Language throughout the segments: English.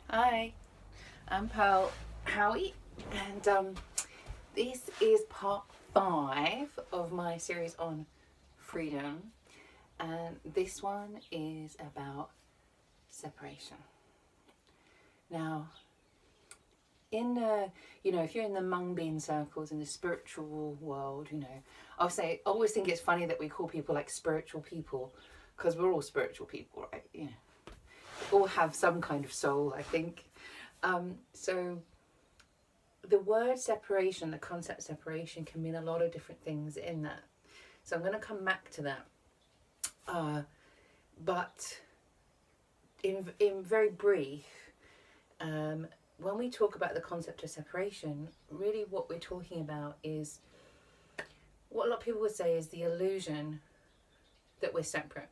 Hi, I'm Pearl Howie, and this is part 5 of my series on freedom, and this one is about separation. Now, if you're in the mung bean circles in the spiritual world, I always think it's funny that we call people like spiritual people because we're all spiritual people, right? We all have some kind of soul, I think. So the word separation, the concept separation, can mean a lot of different things in that. So I'm going to come back to that. But in very brief, when we talk about the concept of separation, really what we're talking about is what a lot of people would say is the illusion that we're separate.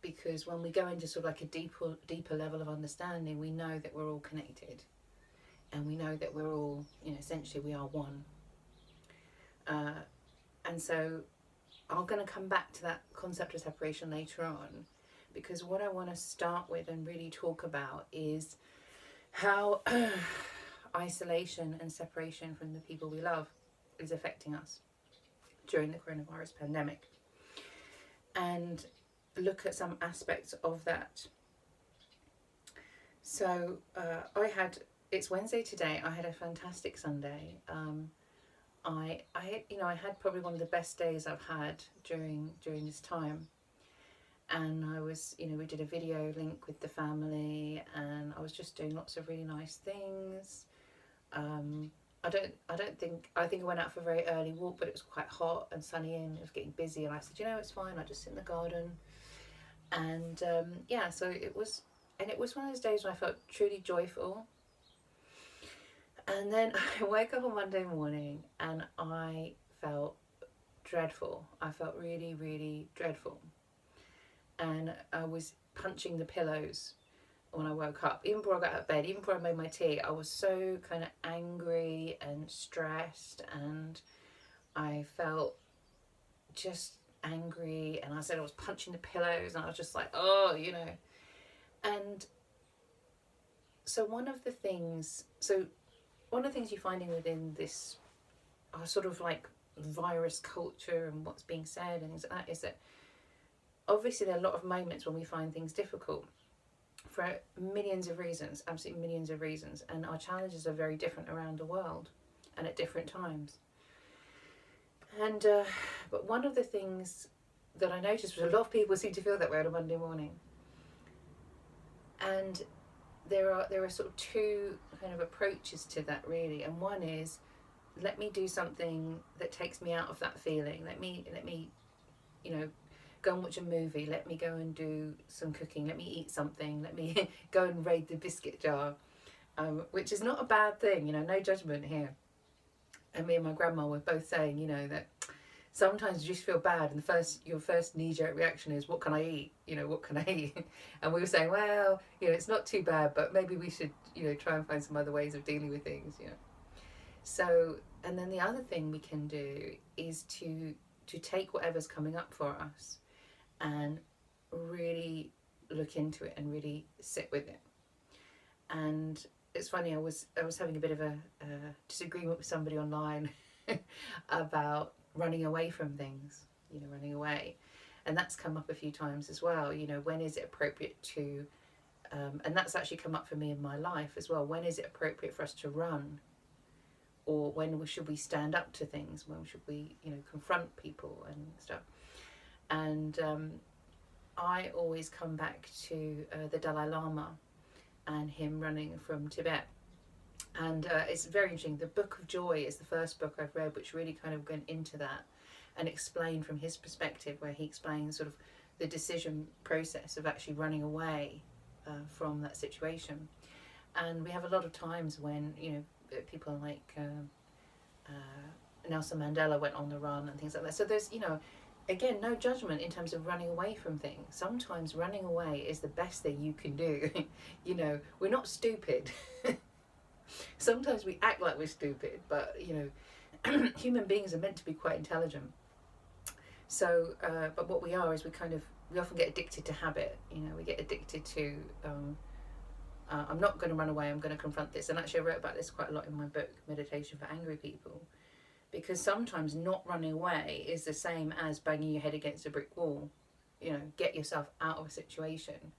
Because when we go into sort of like a deeper level of understanding, we know that we're all connected, and we know that we're all, essentially we are one. And so I'm going to come back to that concept of separation later on, because what I want to start with and really talk about is how isolation and separation from the people we love is affecting us during the coronavirus pandemic, and look at some aspects of that. So it's Wednesday today. I had a fantastic Sunday. I had probably one of the best days I've had during this time. And I was, we did a video link with the family, and I was just doing lots of really nice things. I think I went out for a very early walk, but it was quite hot and sunny, and it was getting busy. And I said, it's fine. I just sit in the garden, and so it was, and it was one of those days when I felt truly joyful. And then I woke up on Monday morning and I felt dreadful. I felt really, really dreadful. And I was punching the pillows when I woke up. Even before I got out of bed, even before I made my tea, I was so kind of angry and stressed, and I felt just angry. And I said I was punching the pillows, and I was just like, And so one of the things you're finding within this sort of like virus culture and what's being said and things like that is that obviously there are a lot of moments when we find things difficult for millions of reasons, absolutely millions of reasons, and our challenges are very different around the world and at different times. And but one of the things that I noticed was a lot of people seem to feel that way on a Monday morning, and there are sort of two kind of approaches to that really. And one is, let me do something that takes me out of that feeling. Let me go and watch a movie. Let me go and do some cooking. Let me eat something. Let me go and raid the biscuit jar, which is not a bad thing. No judgment here. And me and my grandma were both saying, that sometimes you just feel bad, and your first knee-jerk reaction is, what can I eat? What can I eat? And we were saying, well, it's not too bad, but maybe we should, try and find some other ways of dealing with things. So, and then the other thing we can do is to take whatever's coming up for us and really look into it and really sit with it. And it's funny, I was having a bit of a disagreement with somebody online about running away from things, running away. And that's come up a few times as well. When is it appropriate to, and that's actually come up for me in my life as well. When is it appropriate for us to run? Or when should we stand up to things? When should we, confront people and stuff? And I always come back to the Dalai Lama and him running from Tibet. And it's very interesting. The Book of Joy is the first book I've read, which really kind of went into that and explained from his perspective, where he explains sort of the decision process of actually running away from that situation. And we have a lot of times when, people like Nelson Mandela went on the run and things like that. So there's, again, no judgment in terms of running away from things. Sometimes running away is the best thing you can do. We're not stupid. Sometimes we act like we're stupid, but human beings are meant to be quite intelligent. So, but what we are is we often get addicted to habit. We get addicted to I'm not going to run away, I'm going to confront this. And actually I wrote about this quite a lot in my book, Meditation for Angry People, because sometimes not running away is the same as banging your head against a brick wall. You know, get yourself out of a situation.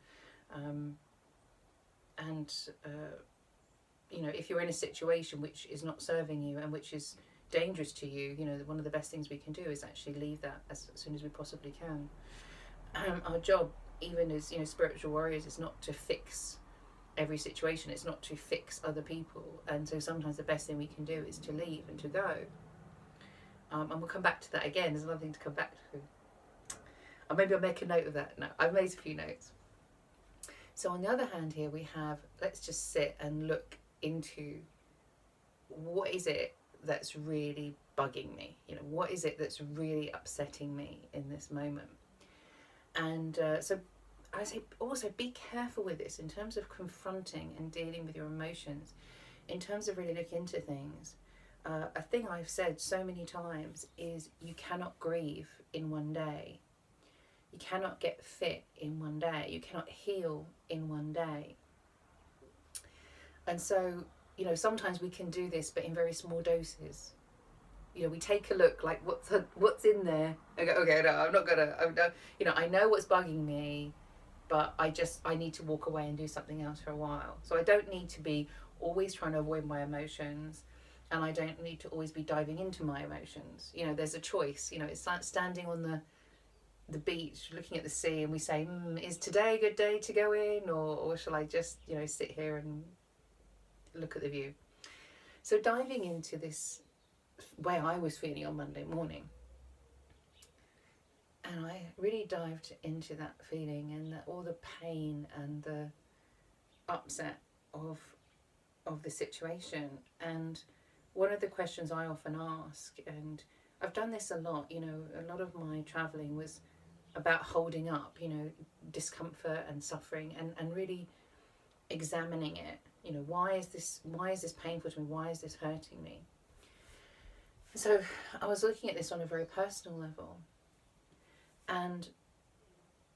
You know, if you're in a situation which is not serving you and which is dangerous to you, you know, one of the best things we can do is actually leave that as soon as we possibly can. Our job, even as, you know, spiritual warriors, is not to fix every situation. It's not to fix other people. And so sometimes the best thing we can do is to leave and to go. And we'll come back to that again. There's another thing to come back to. Or maybe I'll make a note of that. No, I've made a few notes. So on the other hand here we have, let's just sit and look into what is it that's really bugging me? You know, what is it that's really upsetting me in this moment? And so I say also be careful with this in terms of confronting and dealing with your emotions, in terms of really looking into things. A thing I've said so many times is you cannot grieve in one day. You cannot get fit in one day. You cannot heal in one day. And so, you know, sometimes we can do this, but in very small doses. You know, we take a look, like what's in there. I go, okay, no, I'm not gonna. You know, I know what's bugging me, but I need to walk away and do something else for a while. So I don't need to be always trying to avoid my emotions, and I don't need to always be diving into my emotions. You know, there's a choice. You know, it's like standing on the beach, looking at the sea, and we say, is today a good day to go in, or shall I just, you know, sit here and look at the view? So diving into this way I was feeling on Monday morning, and I really dived into that feeling and all the pain and the upset of the situation. And one of the questions I often ask, and I've done this a lot, you know, a lot of my travelling was about holding up, you know, discomfort and suffering, and really examining it. You know, why is this painful to me? Why is this hurting me? So I was looking at this on a very personal level, and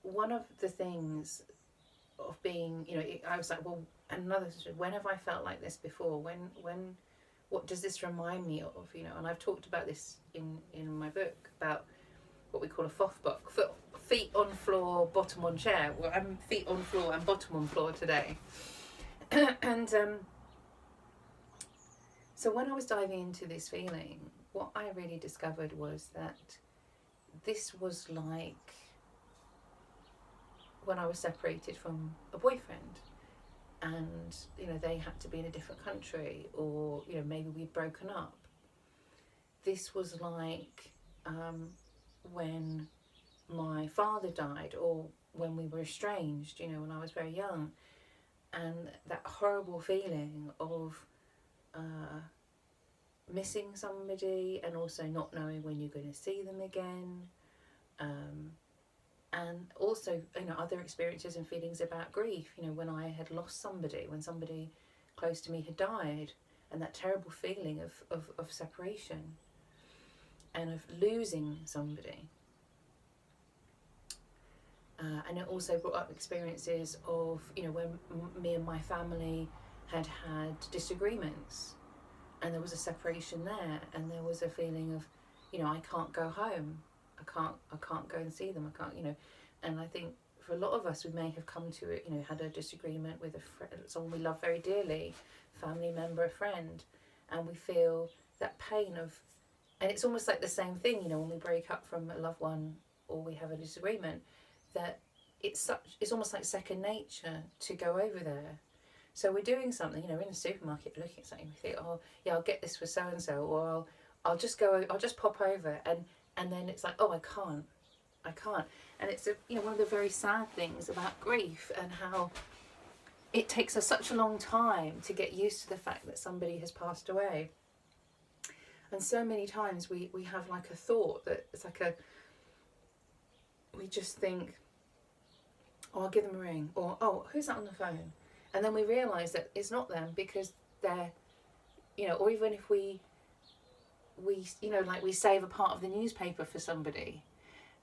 one of the things of being, you know, I was like, well, another, when have I felt like this before? When, what does this remind me of? You know, and I've talked about this in my book about what we call a FOF book, feet on floor, bottom on chair. Well, I'm feet on floor and bottom on floor today. And so when I was diving into this feeling, what I really discovered was that this was like when I was separated from a boyfriend, and, you know, they had to be in a different country, or, you know, maybe we'd broken up. This was like when my father died, or when we were estranged, you know, when I was very young, and that horrible feeling of missing somebody, and also not knowing when you're going to see them again, and also, you know, other experiences and feelings about grief, you know, when I had lost somebody, when somebody close to me had died, and that terrible feeling of separation and of losing somebody. And it also brought up experiences of, you know, when me and my family had disagreements, and there was a separation there, and there was a feeling of, you know, I can't go home, I can't go and see them, I can't, you know. And I think for a lot of us, we may have come to it, you know, had a disagreement with a friend, someone we love very dearly, family member, a friend, and we feel that pain of, and it's almost like the same thing, you know, when we break up from a loved one or we have a disagreement, that it's almost like second nature to go over there. So we're doing something, you know, in a supermarket, looking at something, we think, oh yeah, I'll get this for so and so, or I'll just pop over, and then it's like, oh, I can't, and it's you know, one of the very sad things about grief, and how it takes us such a long time to get used to the fact that somebody has passed away. And so many times we have like a thought that it's like we just think, oh, I'll give them a ring, or oh, who's that on the phone? And then we realise that it's not them, because they're, you know, or even if we you know, like we save a part of the newspaper for somebody,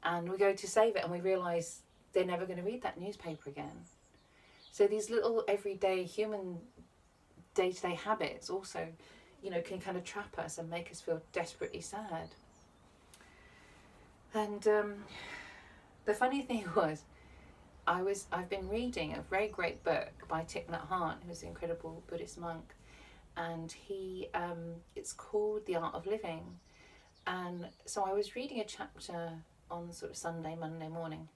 and we go to save it and we realise they're never going to read that newspaper again. So these little everyday human day-to-day habits also, can kind of trap us and make us feel desperately sad. And the funny thing was, I've been reading a very great book by Thich Nhat Hanh, who's an incredible Buddhist monk, and it's called The Art of Living. And so I was reading a chapter on sort of Sunday, Monday morning,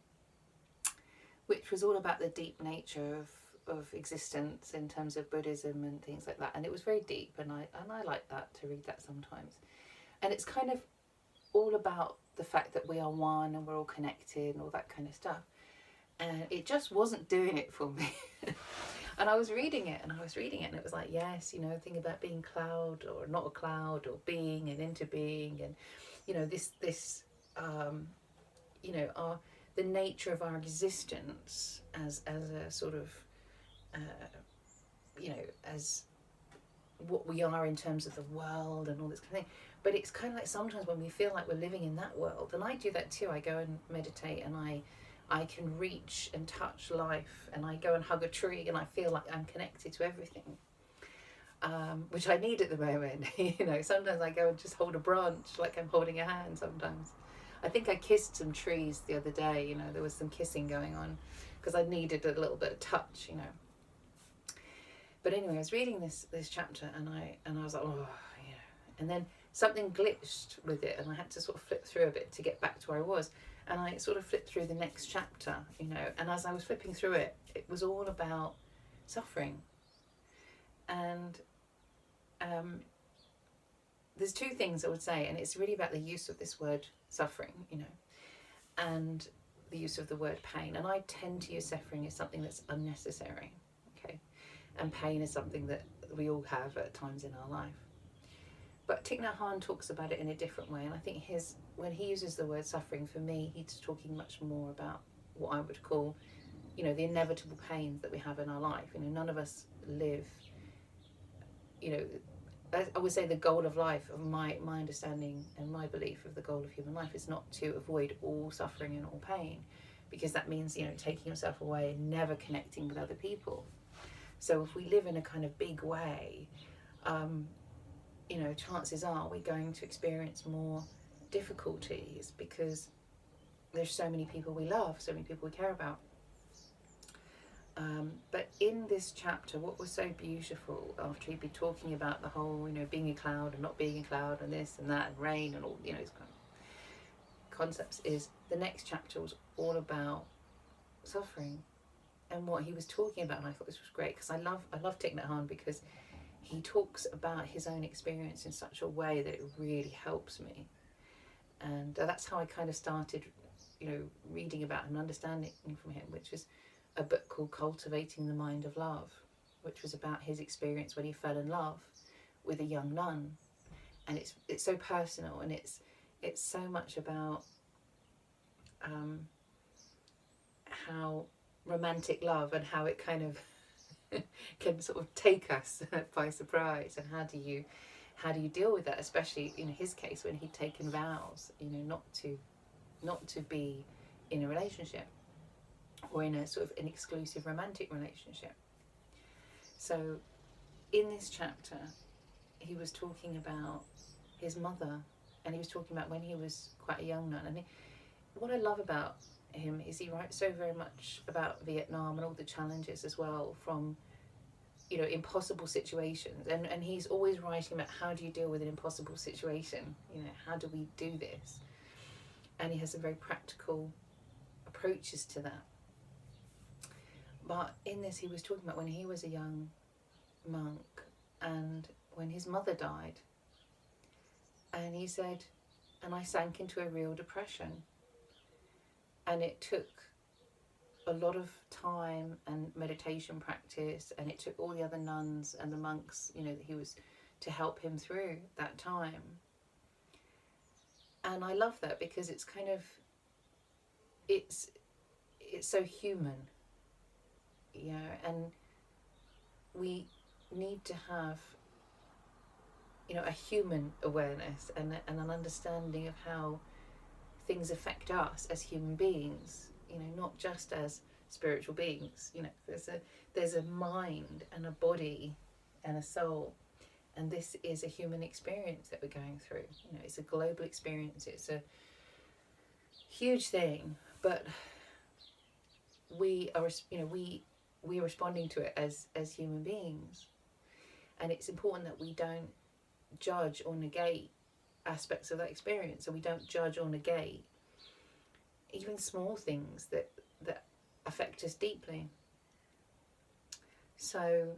which was all about the deep nature of existence in terms of Buddhism and things like that. And it was very deep, and I like that, to read that sometimes. And it's kind of all about the fact that we are one and we're all connected and all that kind of stuff. And it just wasn't doing it for me. And I was reading it, and it was like, yes, thing about being cloud or not a cloud, or being and interbeing, and the nature of our existence as a sort of as what we are in terms of the world and all this kind of thing. But it's kind of like sometimes when we feel like we're living in that world, and I do that too. I go and meditate, and I can reach and touch life, and I go and hug a tree, and I feel like I'm connected to everything, which I need at the moment. Sometimes I go and just hold a branch like I'm holding a hand sometimes. I think I kissed some trees the other day, there was some kissing going on because I needed a little bit of touch, But anyway, I was reading this chapter, and I was like, and then something glitched with it, and I had to sort of flip through a bit to get back to where I was. And I sort of flipped through the next chapter, and as I was flipping through it, it was all about suffering. And there's two things I would say, and it's really about the use of this word suffering, and the use of the word pain. And I tend to use suffering as something that's unnecessary, okay? And pain is something that we all have at times in our life. But Thich Nhat Hanh talks about it in a different way, and I think when he uses the word suffering, for me, he's talking much more about what I would call, the inevitable pains that we have in our life. None of us live, I would say the goal of life, of my understanding and my belief of the goal of human life, is not to avoid all suffering and all pain, because that means, taking yourself away and never connecting with other people. So if we live in a kind of big way, chances are we're going to experience more difficulties because there's so many people we love, so many people we care about. But in this chapter, what was so beautiful, after he'd be talking about the whole, being a cloud and not being a cloud and this and that and rain and all, these kind of concepts, is the next chapter was all about suffering and what he was talking about. And I thought this was great because I love Thich Nhat Hanh, because he talks about his own experience in such a way that it really helps me. And that's how I kind of started, reading about and understanding from him, which was a book called Cultivating the Mind of Love, which was about his experience when he fell in love with a young nun. And it's so personal, and it's so much about how romantic love and how it kind of can sort of take us by surprise, and how do you deal with that, especially in his case when he'd taken vows, not to be in a relationship or in a sort of an exclusive romantic relationship. So in this chapter he was talking about his mother, and he was talking about when he was quite a young nun. And what I love about him is he writes so very much about Vietnam and all the challenges as well, from impossible situations, and he's always writing about how do you deal with an impossible situation, how do we do this, and he has some very practical approaches to that. But in this, he was talking about when he was a young monk and when his mother died, and he said, and I sank into a real depression, and it took a lot of time and meditation practice, and it took all the other nuns and the monks, that he was, to help him through that time. And I love that because it's kind of, it's so human, and we need to have, a human awareness and an understanding of how things affect us as human beings, not just as spiritual beings. You know, there's a mind and a body and a soul, and this is a human experience that we're going through. You know, it's a global experience. It's a huge thing, but we are, you know, we are responding to it as human beings, and it's important that we don't judge or negate aspects of that experience, so we don't judge or negate even small things that affect us deeply. So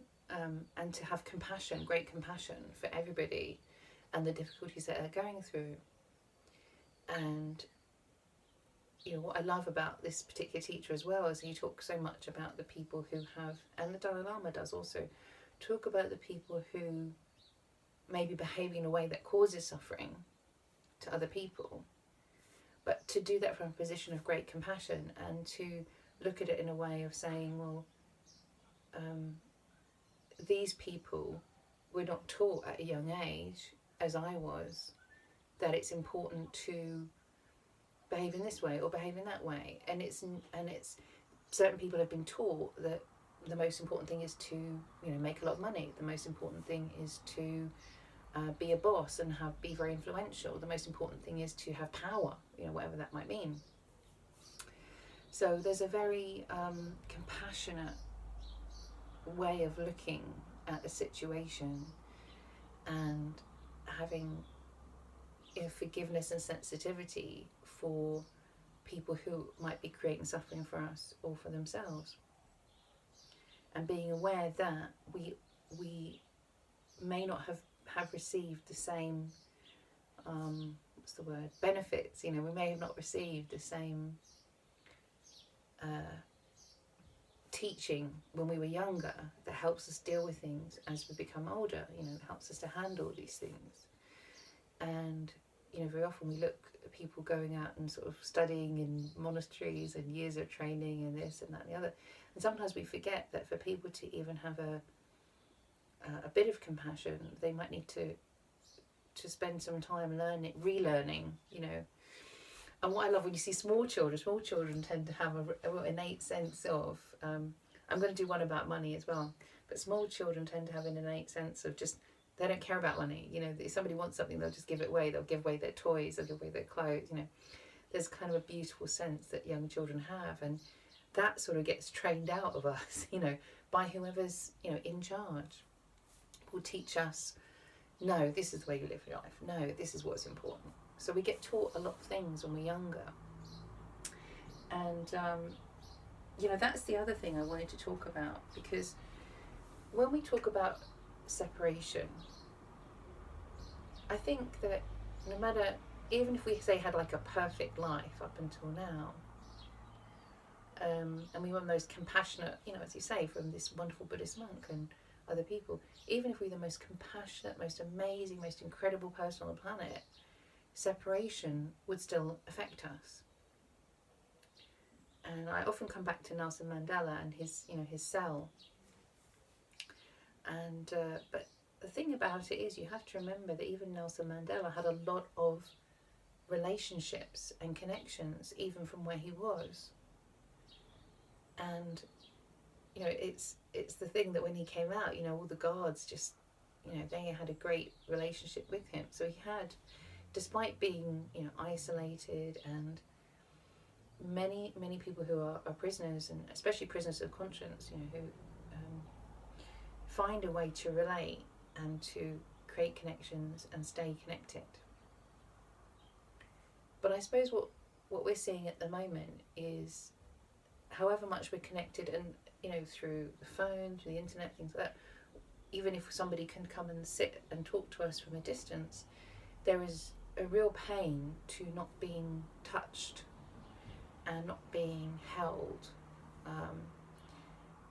and to have compassion, great compassion for everybody and the difficulties that they're going through. And you know, what I love about this particular teacher as well is he talks so much about the people who have, and the Dalai Lama does also, talk about the people who may be behaving in a way that causes suffering to other people, but to do that from a position of great compassion and to look at it in a way of saying, well, these people were not taught at a young age, as I was, that it's important to behave in this way or behave in that way, and it's certain people have been taught that the most important thing is to, you know, make a lot of money. The most important thing is to be a boss and be very influential. The most important thing is to have power, you know, whatever that might mean. So there's a very compassionate way of looking at the situation and having, you know, forgiveness and sensitivity for people who might be creating suffering for us or for themselves, and being aware that we may not have received the same benefits. You know, we may have not received the same teaching when we were younger that helps us deal with things as we become older. You know, it helps us to handle these things. And you know, very often we look at people going out and sort of studying in monasteries and years of training and this and that and the other, and sometimes we forget that for people to even have a bit of compassion, they might need to spend some time relearning, you know. And what I love when you see small children tend to have an innate sense of, I'm going to do one about money as well, but small children tend to have an innate sense of just, they don't care about money. You know, if somebody wants something, they'll just give it away. They'll give away their toys, they'll give away their clothes, you know. There's kind of a beautiful sense that young children have, and that sort of gets trained out of us, you know, by whoever's, you know, in charge. Will teach us, no, this is the way you live your life. No, this is what's important. So we get taught a lot of things when we're younger. And, you know, that's the other thing I wanted to talk about, because when we talk about separation, I think that no matter, even if we say had like a perfect life up until now, and we were the most compassionate, you know, as you say, from this wonderful Buddhist monk and other people, even if we're the most compassionate, most amazing, most incredible person on the planet, separation would still affect us. And I often come back to Nelson Mandela and his, you know, his cell. And but the thing about it is, you have to remember that even Nelson Mandela had a lot of relationships and connections, even from where he was. And you know, it's the thing that when he came out, you know, all the guards just, you know, they had a great relationship with him. So he had, despite being, you know, isolated, and many people who are prisoners, and especially prisoners of conscience, you know, who find a way to relate and to create connections and stay connected. But I suppose what we're seeing at the moment is, however much we're connected, and you know, through the phone, through the internet, things like that, even if somebody can come and sit and talk to us from a distance, there is a real pain to not being touched and not being held.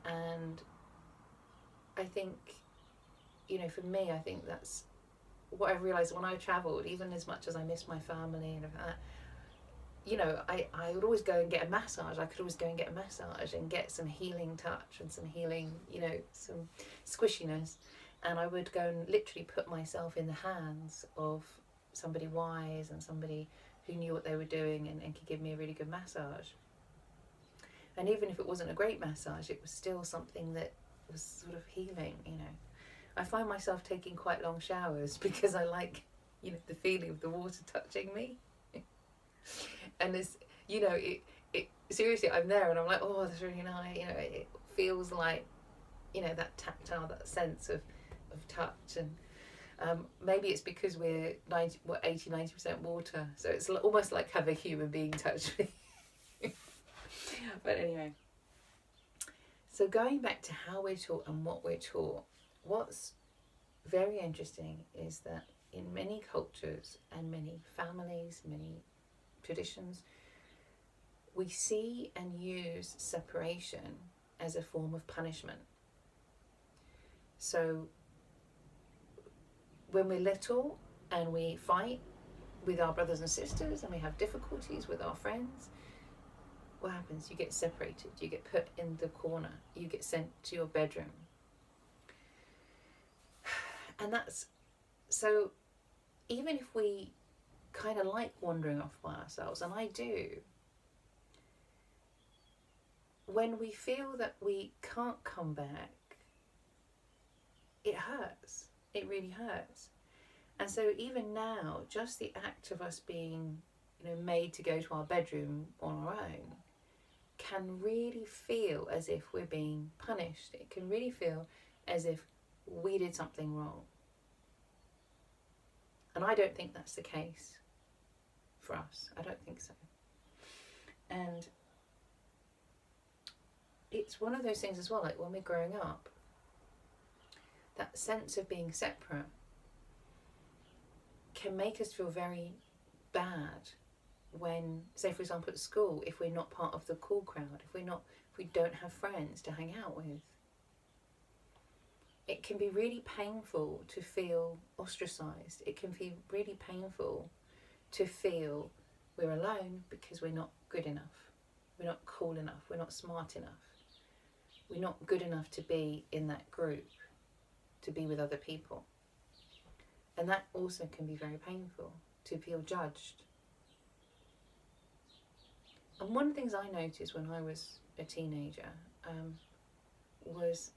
And I think, you know, for me, I think that's what I realised when I travelled, even as much as I miss my family and everything like that, you know, I would always go and get a massage. I could always go and get a massage and get some healing touch and some healing, you know, some squishiness. And I would go and literally put myself in the hands of somebody wise and somebody who knew what they were doing and could give me a really good massage. And even if it wasn't a great massage, it was still something that was sort of healing, you know. I find myself taking quite long showers because I like, you know, the feeling of the water touching me. And it's, you know, it seriously, I'm there and I'm like, oh, that's really nice. You know, it feels like, you know, that tactile, that sense of touch. And maybe it's because we're 80-90% water, so it's almost like having a human being touch me. But anyway, so going back to how we're taught and what we're taught, what's very interesting is that in many cultures and many families, many traditions, we see and use separation as a form of punishment. So when we're little and we fight with our brothers and sisters and we have difficulties with our friends, what happens? You get separated, you get put in the corner, you get sent to your bedroom. And that's, so even if we kind of like wandering off by ourselves, and I do, when we feel that we can't come back, it hurts. It really hurts. And so even now, just the act of us being, you know, made to go to our bedroom on our own can really feel as if we're being punished. It can really feel as if we did something wrong. And I don't think that's the case for us. I don't think so. And it's one of those things as well, like when we're growing up, that sense of being separate can make us feel very bad when, say for example at school, if we're not part of the cool crowd, if we don't have friends to hang out with. It can be really painful to feel ostracized. It can be really painful to feel we're alone because we're not good enough. We're not cool enough. We're not smart enough. We're not good enough to be in that group, to be with other people. And that also can be very painful, to feel judged. And one of the things I noticed when I was a teenager was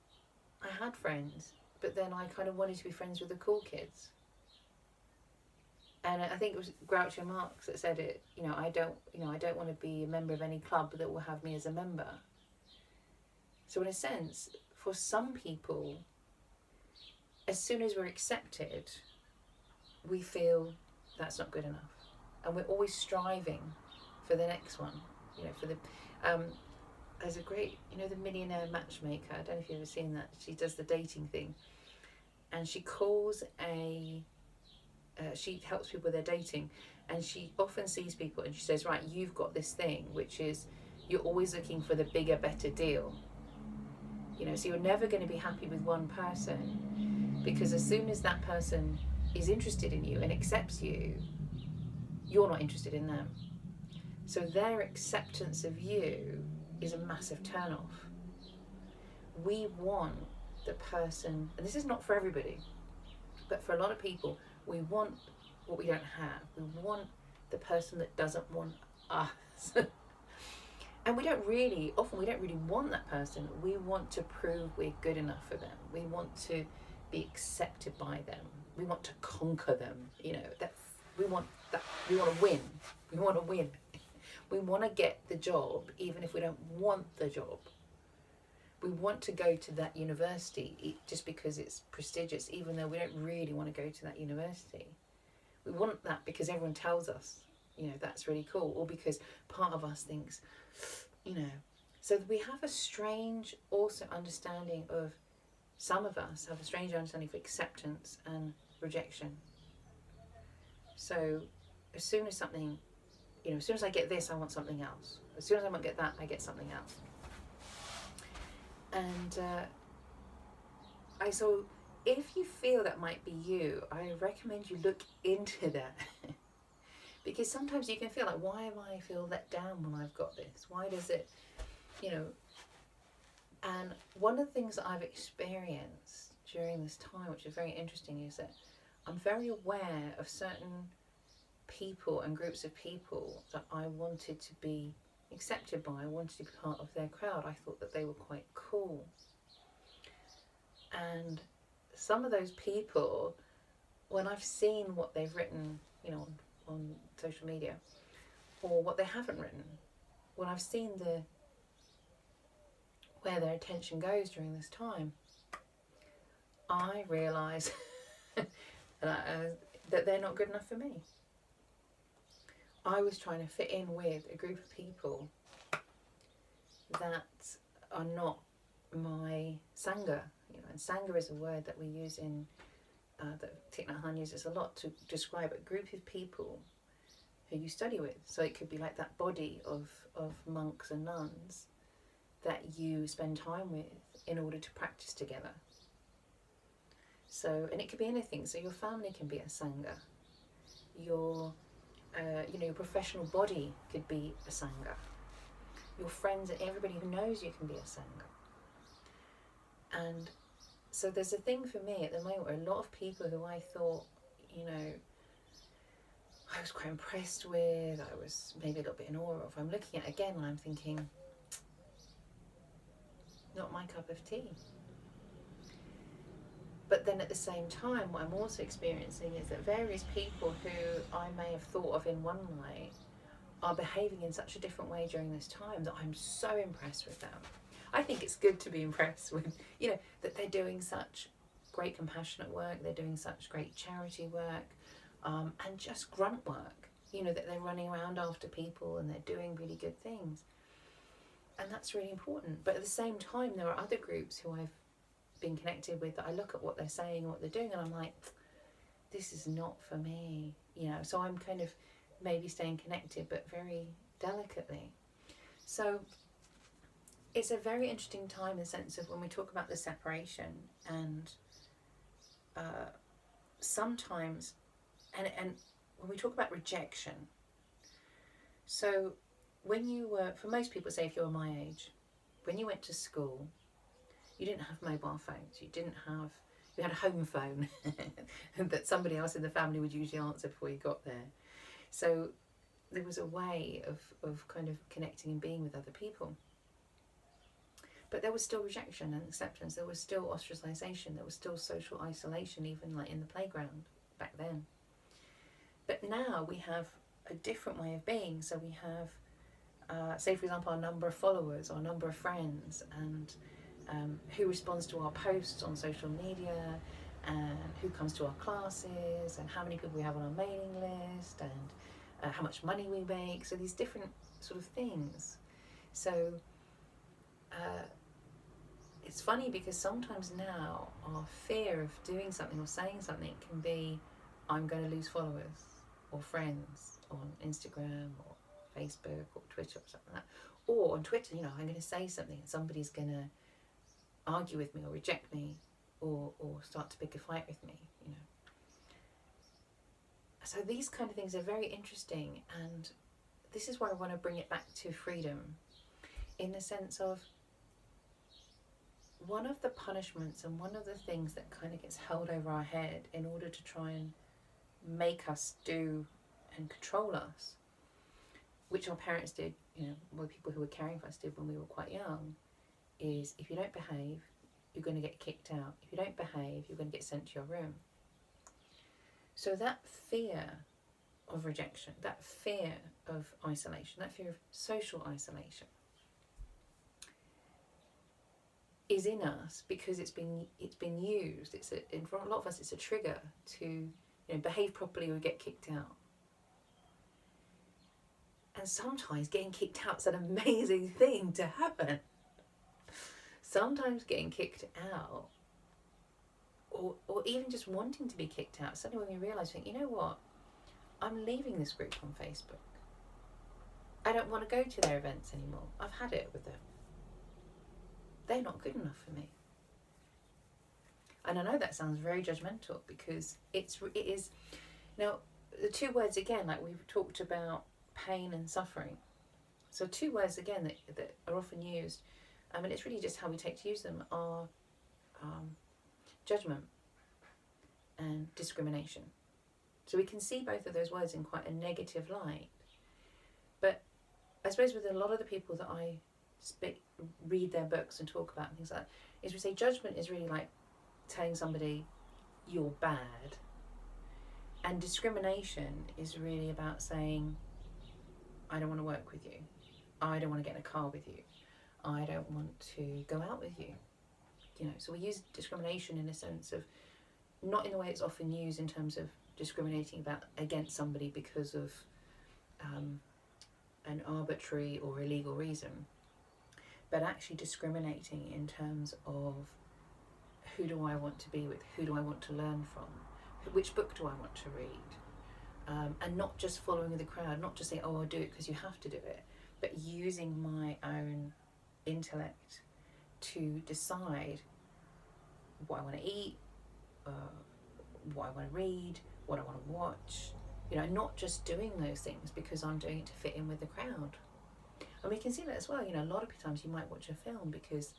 I had friends, but then I kind of wanted to be friends with the cool kids. And I think it was Groucho Marx that said it, I don't want to be a member of any club that will have me as a member. So in a sense, for some people, as soon as we're accepted, we feel that's not good enough. And we're always striving for the next one. There's a great, the Millionaire Matchmaker. I don't know if you've ever seen that. She does the dating thing. And she calls she helps people with their dating. And she often sees people and she says, right, you've got this thing, which is you're always looking for the bigger, better deal. So you're never going to be happy with one person, because as soon as that person is interested in you and accepts you, you're not interested in them. So their acceptance of you is a massive turn-off. We want the person, and this is not for everybody, but for a lot of people, we want what we don't have. We want the person that doesn't want us. And we don't really want that person. We want to prove we're good enough for them. We want to be accepted by them. We want to conquer them. We want to win. We want to win. We want to get the job, even if we don't want the job. We want to go to that university just because it's prestigious, even though we don't really want to go to that university. We want that because everyone tells us, that's really cool, or because part of us thinks, So we have a strange also understanding of, some of us have a strange understanding of acceptance and rejection. So as soon as something, as soon as I get this, I want something else. As soon as I might get that, I get something else. And so if you feel that might be you, I recommend you look into that. Because sometimes you can feel like, why am I feel let down when I've got this? Why does it, And one of the things that I've experienced during this time, which is very interesting, is that I'm very aware of certain people and groups of people that I wanted to be accepted by, I wanted to be part of their crowd. I thought that they were quite cool. And some of those people, when I've seen what they've written, on social media, or what they haven't written, when I've seen where their attention goes during this time, I realise that they're not good enough for me. I was trying to fit in with a group of people that are not my Sangha. And Sangha is a word that we use that Thich Nhat Hanh uses a lot to describe a group of people who you study with. So it could be like that body of monks and nuns that you spend time with in order to practice together. So, and it could be anything. So your family can be a Sangha. Your professional body could be a Sangha. Your friends and everybody who knows you can be a Sangha. And so there's a thing for me at the moment where a lot of people who I thought, I was quite impressed with, I was maybe a little bit in awe of, I'm looking at again and I'm thinking, not my cup of tea. But then at the same time, what I'm also experiencing is that various people who I may have thought of in one way are behaving in such a different way during this time that I'm so impressed with them. I think it's good to be impressed with, that they're doing such great compassionate work, they're doing such great charity work, and just grunt work, that they're running around after people and they're doing really good things. And that's really important. But at the same time, there are other groups who I've been connected with that I look at what they're saying and what they're doing and I'm like, this is not for me, so I'm kind of maybe staying connected but very delicately. So it's a very interesting time in the sense of when we talk about the separation and sometimes and when we talk about rejection. So when you were, for most people, say if you were my age, when you went to school, you didn't have mobile phones, you had a home phone that somebody else in the family would usually answer before you got there. So there was a way of kind of connecting and being with other people. But there was still rejection and acceptance, there was still ostracization, there was still social isolation, even like in the playground back then. But now we have a different way of being. So we have, say for example, our number of followers, our number of friends, and who responds to our posts on social media, and who comes to our classes, and how many people we have on our mailing list, and how much money we make. So these different sort of things. So it's funny because sometimes now our fear of doing something or saying something can be, I'm going to lose followers or friends on Instagram or Facebook or Twitter or something like that. Or on Twitter, I'm going to say something and somebody's going to argue with me or reject me or start to pick a fight with me, So these kind of things are very interesting, and this is where I want to bring it back to freedom, in the sense of one of the punishments and one of the things that kind of gets held over our head in order to try and make us do and control us, which our parents did, or people who were caring for us did when we were quite young, is if you don't behave, you're going to get kicked out. If you don't behave, you're going to get sent to your room. So that fear of rejection, that fear of isolation, that fear of social isolation is in us because it's been used. And for a lot of us, it's a trigger to behave properly or get kicked out. And sometimes getting kicked out is an amazing thing to happen. Sometimes getting kicked out, or even just wanting to be kicked out, suddenly when we realise, you know what, I'm leaving this group on Facebook. I don't want to go to their events anymore. I've had it with them. They're not good enough for me. And I know that sounds very judgmental because it is. Now, the two words again, like we've talked about pain and suffering. So two words again that are often used, and it's really just how we take to use them, are judgment and discrimination. So we can see both of those words in quite a negative light. But I suppose with a lot of the people that I read their books and talk about and things like that, is we say judgment is really like telling somebody you're bad, and discrimination is really about saying, I don't want to work with you, I don't want to get in a car with you, I don't want to go out with you. So we use discrimination in a sense of, not in the way it's often used in terms of discriminating against somebody because of an arbitrary or illegal reason, but actually discriminating in terms of, who do I want to be with, who do I want to learn from, which book do I want to read, and not just following the crowd, not just saying, oh, I'll do it because you have to do it, but using my own intellect to decide what I want to eat, what I want to read, what I want to watch, not just doing those things because I'm doing it to fit in with the crowd. And we can see that as well, a lot of times you might watch a film because